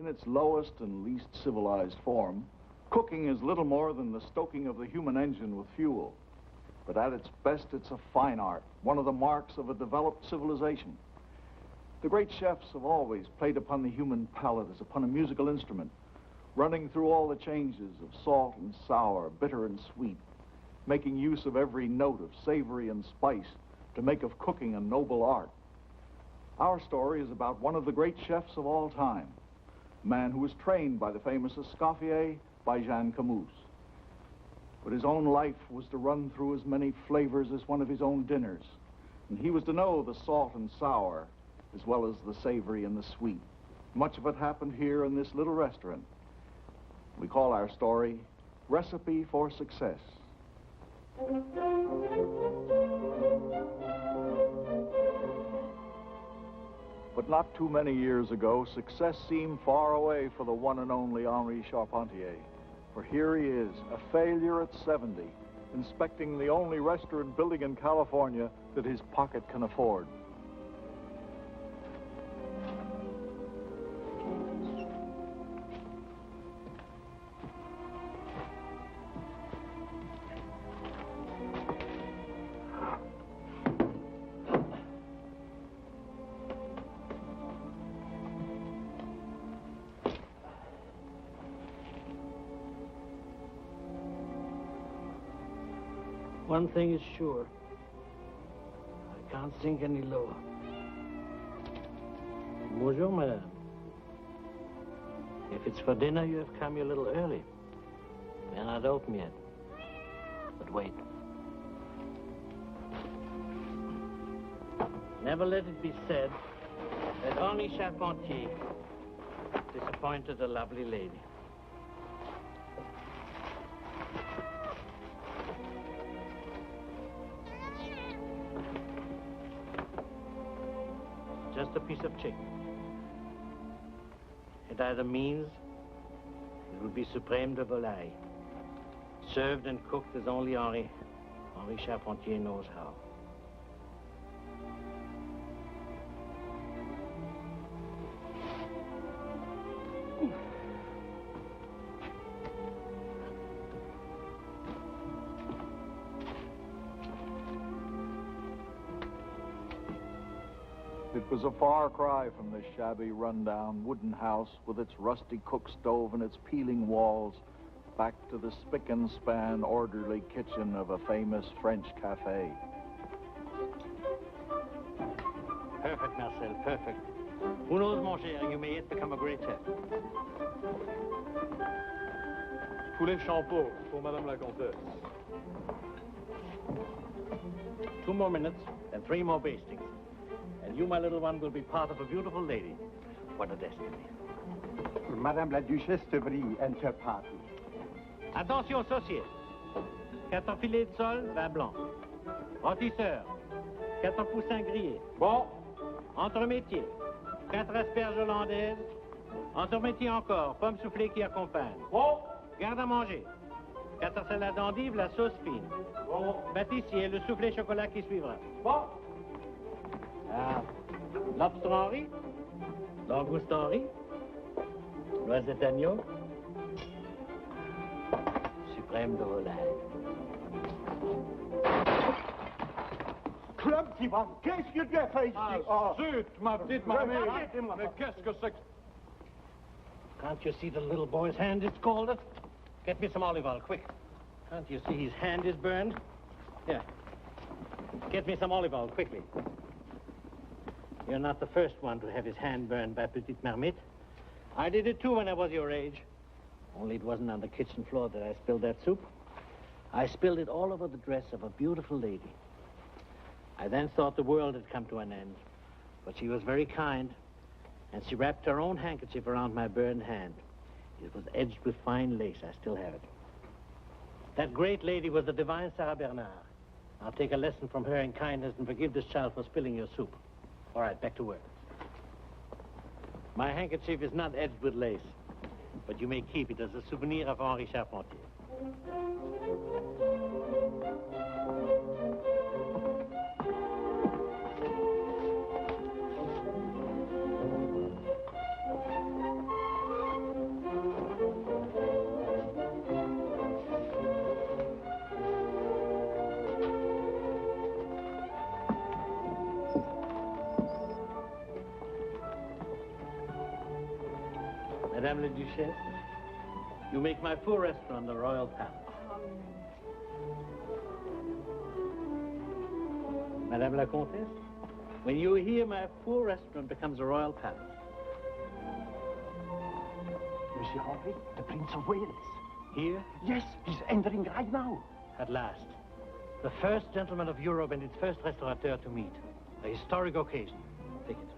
In its lowest and least civilized form, cooking is little more than the stoking of the human engine with fuel. But at its best, it's a fine art, one of the marks of a developed civilization. The great chefs have always played upon the human palate as upon a musical instrument, running through all the changes of salt and sour, bitter and sweet, making use of every note of savory and spice to make of cooking a noble art. Our story is about one of the great chefs of all time, a man who was trained by the famous Escoffier by Jean Camus. But his own life was to run through as many flavors as one of his own dinners, and he was to know the salt and sour as well as the savory and the sweet. Much of it happened here in this little restaurant. We call our story Recipe for Success. But not too many years ago, success seemed far away for the one and only Henri Charpentier. For here he is, a failure at 70, inspecting the only restaurant building in California that his pocket can afford. One thing is sure. I can't sink any lower. Bonjour, madame. If it's for dinner, you have come a little early. They're not open yet. But wait. Never let it be said that Henri Charpentier disappointed a lovely lady. Just a piece of chicken. It either means it would be suprême de volaille, served and cooked as only Henri Charpentier knows how. It was a far cry from this shabby, run-down wooden house with its rusty cook stove and its peeling walls back to the spick-and-span orderly kitchen of a famous French cafe. Perfect, Marcel, perfect. Who knows, mon cher, you may yet become a great chef. Poulet champeau pour Madame la Comtesse. 2 more minutes and 3 more bastings. And you, my little one, will be part of a beautiful lady. What a destiny. Madame la Duchesse s3e23 enter party. Attention, saucier. 4 filets de sole, vin blanc. Rôtisseur, 4 poussins grillés. Bon. Entremétier, 4 asperges hollandaises. Entremétier encore, pommes soufflées qui accompagnent. Bon. Garde à manger. 4 salades d'endives, la sauce fine. Bon. Pâtissier, le soufflé chocolat qui suivra. Bon. Ah, lobster Henri, langouste Henri, noisette agneau, suprême de volaille. Club Divan, qu'est-ce que tu as fait ici? Ah, zut, ma petite mamie. Mais qu'est-ce que c'est que... Can't you see the little boy's hand is scalded? Get me some olive oil, quick. Can't you see his hand is burned? Here. Get me some olive oil, quickly. You're not the first one to have his hand burned by Petite Marmite. I did it too when I was your age. Only it wasn't on the kitchen floor that I spilled that soup. I spilled it all over the dress of a beautiful lady. I then thought the world had come to an end. But she was very kind, and she wrapped her own handkerchief around my burned hand. It was edged with fine lace. I still have it. That great lady was the divine Sarah Bernhardt. I'll take a lesson from her in kindness and forgive this child for spilling your soup. All right, back to work. My handkerchief is not edged with lace, but you may keep it as a souvenir of Henri Charpentier. Madame la Duchesse, you make my poor restaurant a royal palace. Madame la Comtesse, when you hear my poor restaurant becomes a royal palace. Monsieur Henri, the Prince of Wales. Here? Yes, he's entering right now. At last. The first gentleman of Europe and its first restaurateur to meet. A historic occasion. Take it.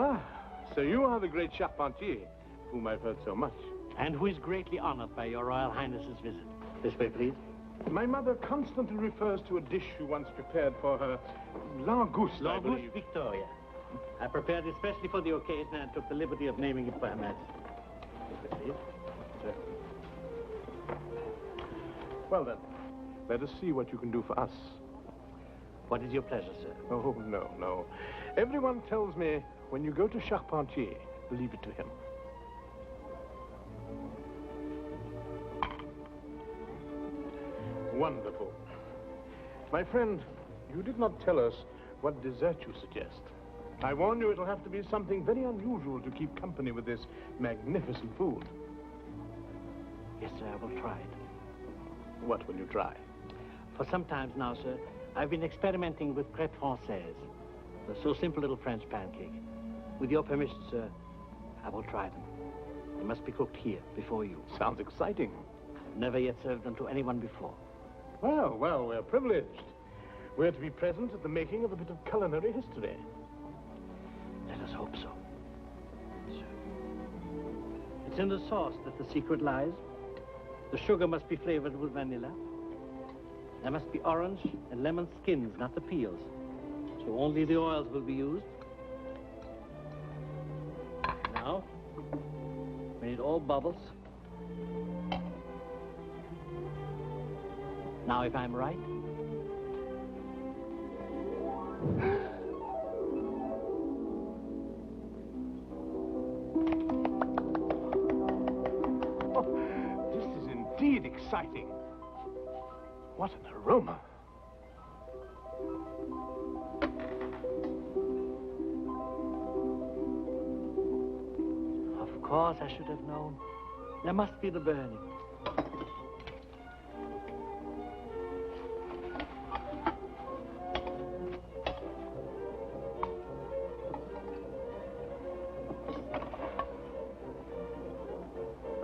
Ah, so you are the great Charpentier, whom I've heard so much. And who is greatly honored by your Royal Highness's visit. This way, please. My mother constantly refers to a dish you once prepared for her. Langouste, I believe. Langouste Victoria. I prepared it especially for the occasion and took the liberty of naming it for Her Majesty. This way, please. Sir. Well then, let us see what you can do for us. What is your pleasure, sir? Oh, no, no. Everyone tells me when you go to Charpentier, leave it to him. Wonderful. My friend, you did not tell us what dessert you suggest. I warn you, it'll have to be something very unusual to keep company with this magnificent food. Yes, sir, I will try it. What will you try? For some time now, sir, I've been experimenting with crêpes françaises. The so simple little French pancake. With your permission, sir, I will try them. They must be cooked here, before you. Sounds exciting. I've never yet served them to anyone before. Well, well, we're privileged. We're to be present at the making of a bit of culinary history. Let us hope so. Sir. It's in the sauce that the secret lies. The sugar must be flavored with vanilla. There must be orange and lemon skins, not the peels. So only the oils will be used. Now, when it all bubbles. Now, if I'm right. Oh, this is indeed exciting. What an aroma. Of course, I should have known. There must be the burning.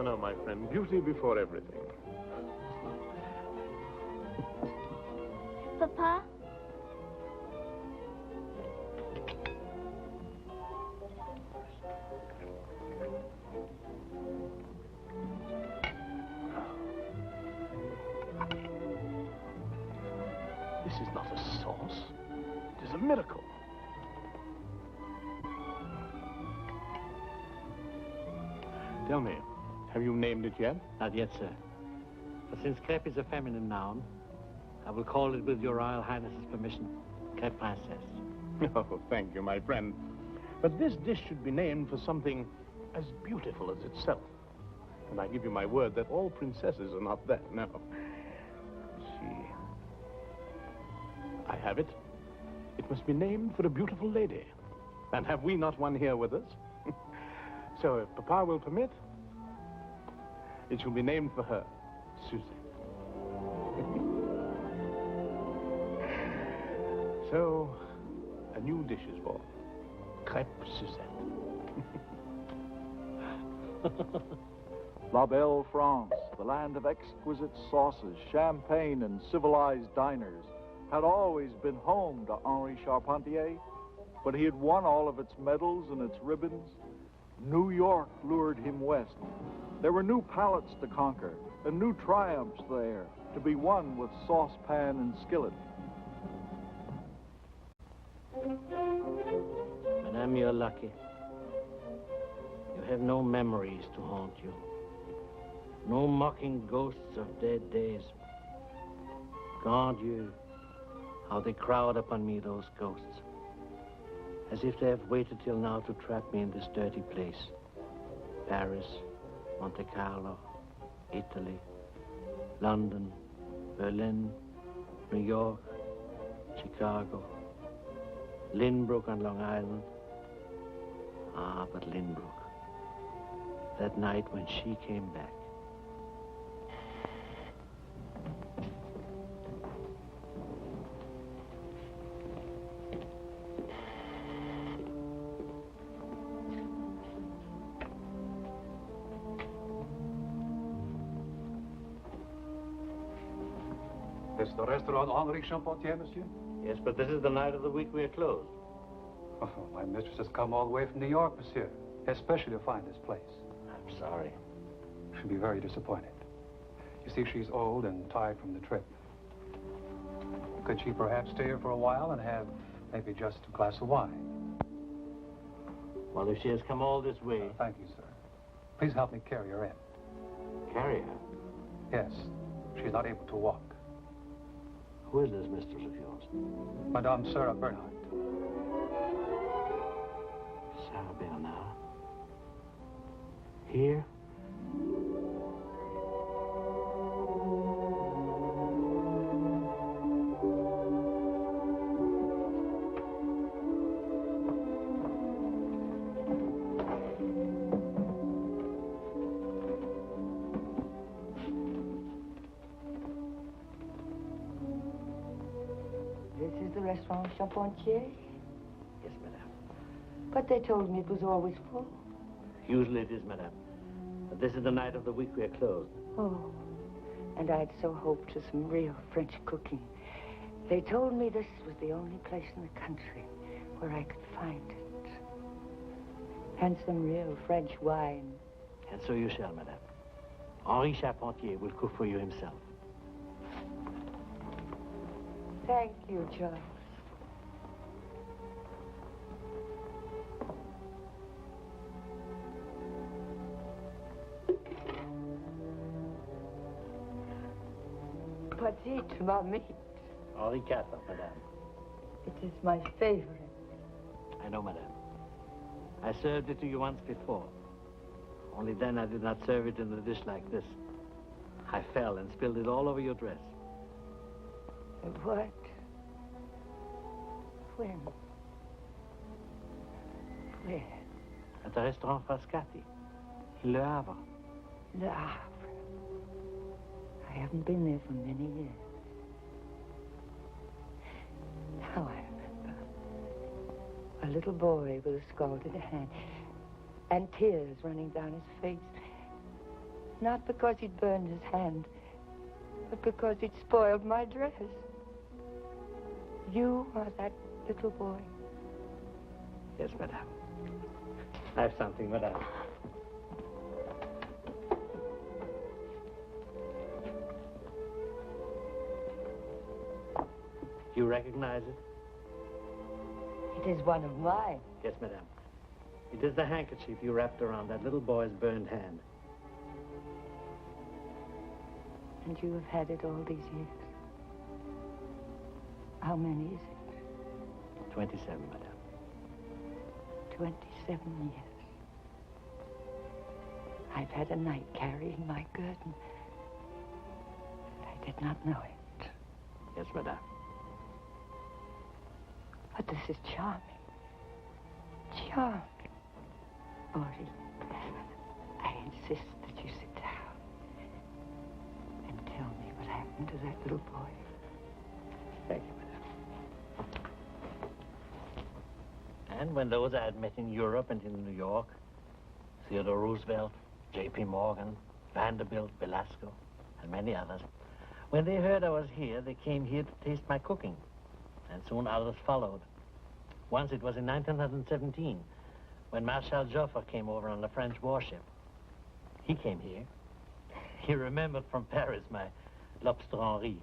No, my friend, beauty before everything. Papa? This is not a sauce. It is a miracle. Tell me, have you named it yet? Not yet, sir. But since crêpe is a feminine noun, I will call it, with your Royal Highness's permission, crêpe princesse. Oh, thank you, my friend. But this dish should be named for something as beautiful as itself. And I give you my word that all princesses are not that, no. See. I have it. It must be named for a beautiful lady. And have we not one here with us? So if Papa will permit, it shall be named for her, Suzette. So, a new dish is born. Crepes Suzette. La Belle France, the land of exquisite sauces, champagne, and civilized diners, had always been home to Henri Charpentier, but he had won all of its medals and its ribbons. New York lured him west. There were new palates to conquer, and new triumphs there, to be won with saucepan and skillet. Madame, you're lucky. You have no memories to haunt you. No mocking ghosts of dead days. God, how they crowd upon me, those ghosts. As if they have waited till now to trap me in this dirty place. Paris, Monte Carlo, Italy, London, Berlin, New York, Chicago, Lynbrook on Long Island. Ah, but Lynbrook. That night when she came back. Is the restaurant Henri Charpentier, monsieur? Yes, but this is the night of the week we are closed. Oh, my mistress has come all the way from New York, monsieur, especially to find this place. I'm sorry. She'll be very disappointed. You see, she's old and tired from the trip. Could she perhaps stay here for a while and have maybe just a glass of wine? Well, if she has come all this way... Thank you, sir. Please help me carry her in. Carry her? Yes. She's not able to walk. Who is this mistress of yours? Madame Sarah Bernhardt. Sarah Bernhardt? Here? Restaurant Charpentier? Yes, madame. But they told me it was always full. Usually it is, madame. But this is the night of the week we are closed. Oh, and I'd so hoped for some real French cooking. They told me this was the only place in the country where I could find it. And some real French wine. And so you shall, madame. Henri Charpentier will cook for you himself. Thank you, Charles. Petite marmite. Henri IV, madame. It is my favorite. I know, madame. I served it to you once before. Only then I did not serve it in a dish like this. I fell and spilled it all over your dress. What? When? Where? At the restaurant Frascati, in Le Havre. Le Havre. I haven't been there for many years. Now I remember. A little boy with a scalded hand and tears running down his face. Not because he'd burned his hand, but because he'd spoiled my dress. You are that little boy? Yes, madame. I have something, madame. You recognize it? It is one of mine. Yes, madame. It is the handkerchief you wrapped around that little boy's burned hand. And you have had it all these years? How many is it? 27, madame. 27 years. I've had a night carrying my curtain. I did not know it. Yes, madame. But this is charming. Charming. Henri, I insist that you sit down and tell me what happened to that little boy. Thank you, madame. And when those I had met in Europe and in New York, Theodore Roosevelt, J.P. Morgan, Vanderbilt, Velasco, and many others, when they heard I was here, they came here to taste my cooking. And soon others followed. Once it was in 1917, when Marshal Joffre came over on the French warship. He came here. He remembered from Paris my lobster Henri.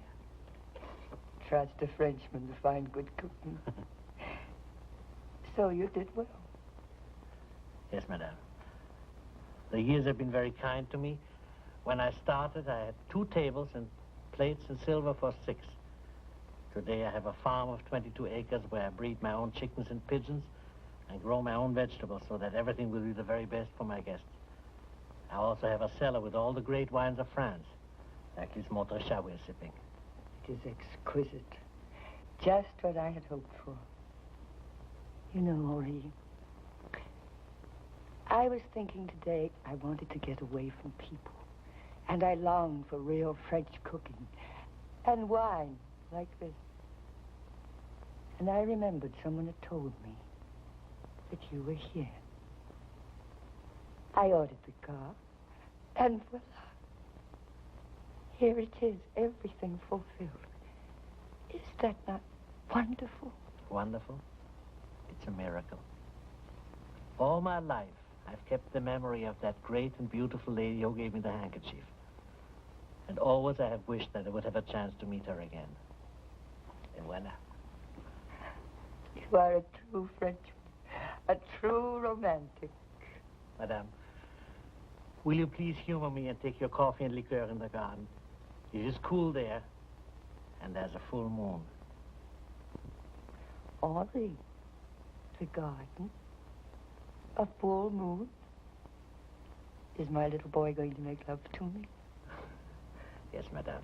Trust a Frenchman to find good cooking. So you did well. Yes, madame. The years have been very kind to me. When I started, I had 2 tables and plates and silver for 6. Today I have a farm of 22 acres where I breed my own chickens and pigeons and grow my own vegetables so that everything will be the very best for my guests. I also have a cellar with all the great wines of France, like this Montréchat we're sipping. It is exquisite. Just what I had hoped for. You know, Henri, I was thinking today I wanted to get away from people. And I longed for real French cooking. And wine, like this. And I remembered someone had told me that you were here. I ordered the car, and voila. Here it is, everything fulfilled. Is that not wonderful? Wonderful? It's a miracle. All my life, I've kept the memory of that great and beautiful lady who gave me the handkerchief. And always I have wished that I would have a chance to meet her again. And voila. You are a true Frenchman, a true romantic. Madame, will you please humor me and take your coffee and liqueur in the garden? It is cool there, and there's a full moon. Henri, the garden, a full moon. Is my little boy going to make love to me? Yes, madame.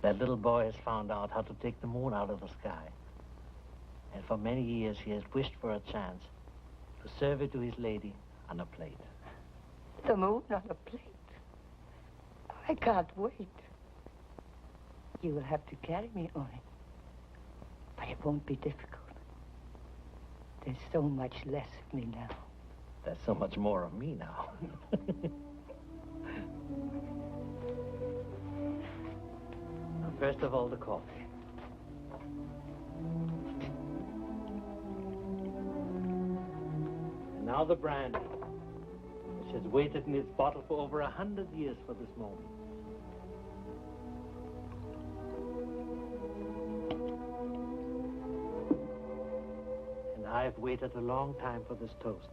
That little boy has found out how to take the moon out of the sky. And for many years he has wished for a chance to serve it to his lady on a plate. The moon on a plate? I can't wait. You will have to carry me on it. But it won't be difficult. There's so much less of me now. There's so much more of me now. First of all, the coffee. And now the brandy, which has waited in its bottle for over 100 years for this moment. And I've waited a long time for this toast.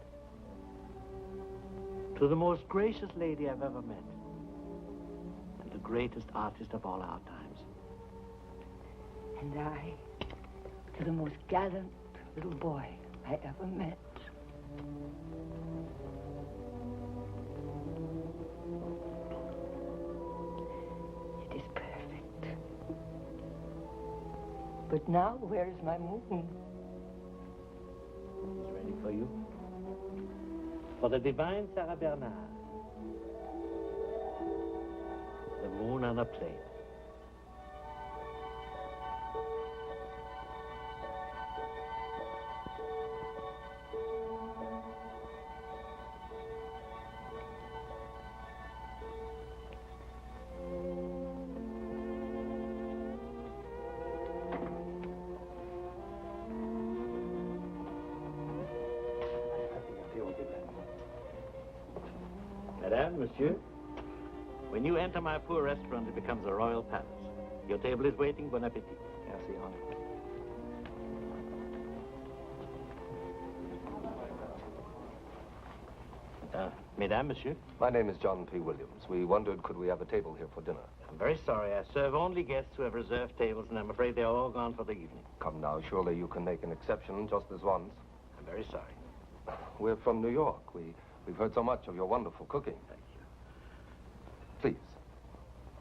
To the most gracious lady I've ever met. And the greatest artist of all our times. And I, to the most gallant little boy I ever met. It is perfect. But now, where is my moon? It's ready for you. For the divine Sarah Bernhardt. The moon on a plate. Madame, monsieur, when you enter my poor restaurant, it becomes a royal palace. Your table is waiting. Bon appetit. Merci, Henri. Mesdames, monsieur. My name is John P. Williams. We wondered, could we have a table here for dinner? I'm very sorry. I serve only guests who have reserved tables, and I'm afraid they're all gone for the evening. Come now, surely you can make an exception just this once. I'm very sorry. We're from New York. We've heard so much of your wonderful cooking. Thank you. Please.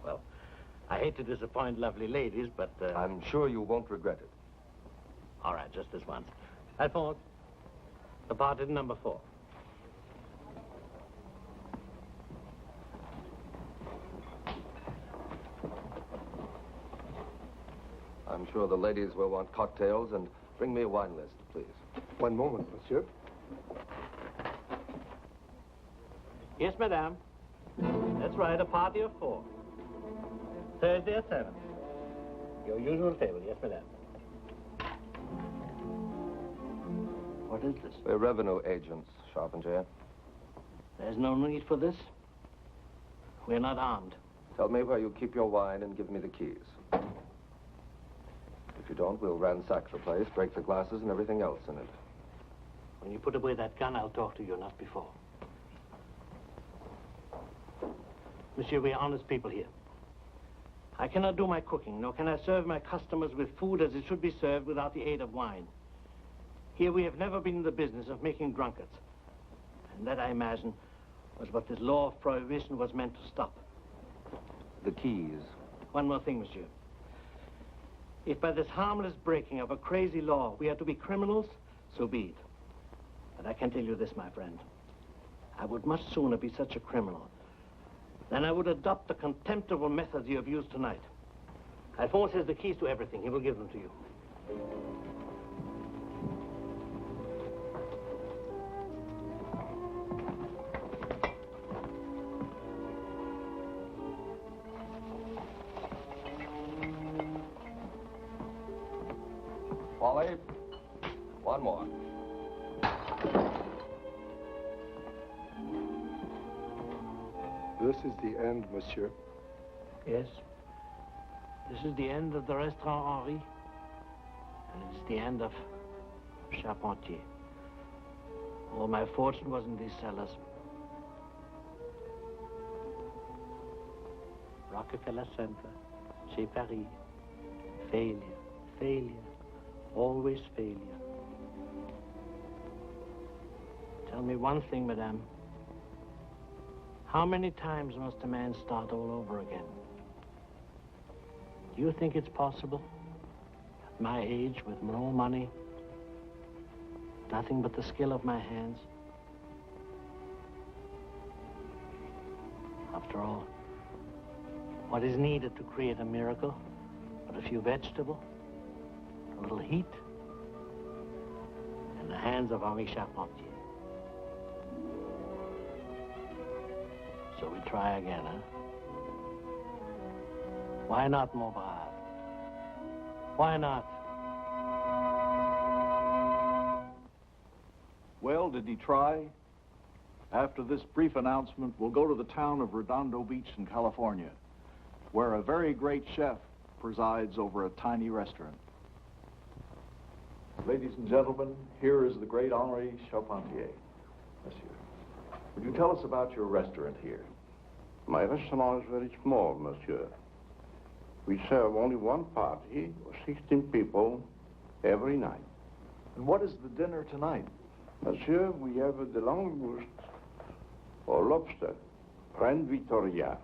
Well, I hate to disappoint lovely ladies, but... I'm sure you won't regret it. All right, just this once. Alphonse, departed number 4. I'm sure the ladies will want cocktails, and bring me a wine list, please. One moment, monsieur. Yes, madame. That's right, a party of 4. Thursday at 7. Your usual table, yes, madame. What is this? We're revenue agents, Charpentier. There's no need for this. We're not armed. Tell me where you keep your wine and give me the keys. If you don't, we'll ransack the place, break the glasses and everything else in it. When you put away that gun, I'll talk to you, not before. Monsieur, we are honest people here. I cannot do my cooking, nor can I serve my customers with food as it should be served without the aid of wine. Here we have never been in the business of making drunkards. And that, I imagine, was what this law of prohibition was meant to stop. The keys. One more thing, monsieur. If by this harmless breaking of a crazy law we are to be criminals, so be it. But I can tell you this, my friend. I would much sooner be such a criminal than I would adopt the contemptible methods you have used tonight. Alphonse has the keys to everything. He will give them to you. Polly, one more. This is the end, monsieur. Yes. This is the end of the Restaurant Henri. And it's the end of Charpentier. All my fortune was in these cellars. Rockefeller Center, chez Paris. Failure, failure, always failure. Tell me one thing, madame. How many times must a man start all over again? Do you think it's possible? At my age, with no money, nothing but the skill of my hands? After all, what is needed to create a miracle? But a few vegetables, a little heat, and the hands of Henri Charpentier. So we try again, huh? Why not, mon brave? Why not? Well, did he try? After this brief announcement, we'll go to the town of Redondo Beach in California, where a very great chef presides over a tiny restaurant. Ladies and gentlemen, here is the great Henri Charpentier. Monsieur, would you tell us about your restaurant here? My restaurant is very small, monsieur. We serve only one party, 16 people, every night. And what is the dinner tonight? Monsieur, we have the langouste or lobster, Reine Victoria.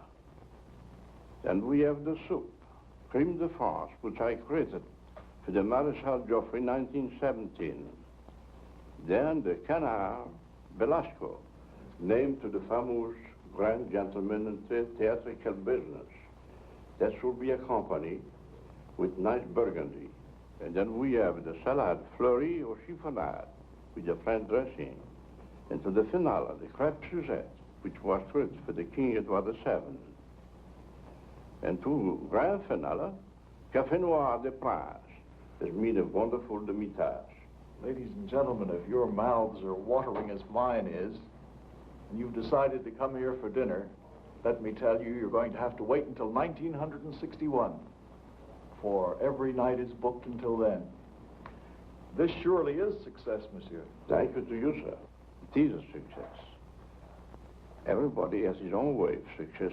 Then we have the soup, crème de France, which I created for the Maréchal Joffre in 1917. Then the canard, Velasco, named to the famous grand gentleman in the theatrical business. That should be accompanied with nice burgundy. And then we have the salad fleurie or chiffonade with the French dressing. And to the finale, the Crepes Suzette, which was created for the King Edward VII. And to grand finale, Café Noir de Prince, has made a wonderful demi-tasse. Ladies and gentlemen, if your mouths are watering as mine is, and you've decided to come here for dinner, let me tell you, you're going to have to wait until 1961, for every night is booked until then. This surely is success, monsieur. Thank you to you, sir. It is a success. Everybody has his own way of success,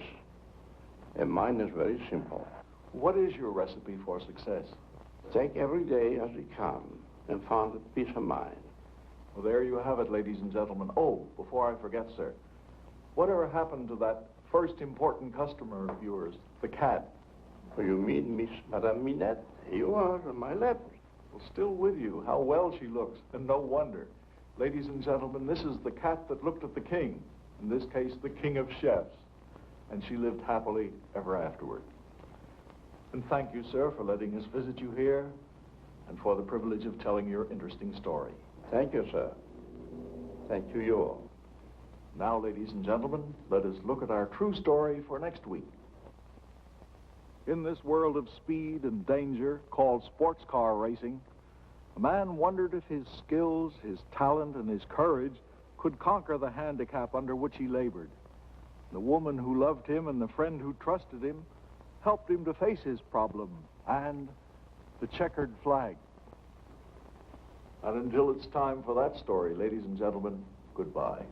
and mine is very simple. What is your recipe for success? Take every day as it comes and find a peace of mind. Well, there you have it, ladies and gentlemen. Oh, before I forget, sir, whatever happened to that first important customer of yours, the cat? Oh, you mean Miss Madame Minette? You are on my left. Well, still with you. How well she looks, and no wonder. Ladies and gentlemen, this is the cat that looked at the king, in this case, the king of chefs, and she lived happily ever afterward. And thank you, sir, for letting us visit you here, and for the privilege of telling your interesting story. Thank you, sir. Thank you all. Now, ladies and gentlemen, let us look at our true story for next week. In this world of speed and danger called sports car racing, a man wondered if his skills, his talent, and his courage could conquer the handicap under which he labored. The woman who loved him and the friend who trusted him helped him to face his problem and the checkered flag. And until it's time for that story, ladies and gentlemen, goodbye.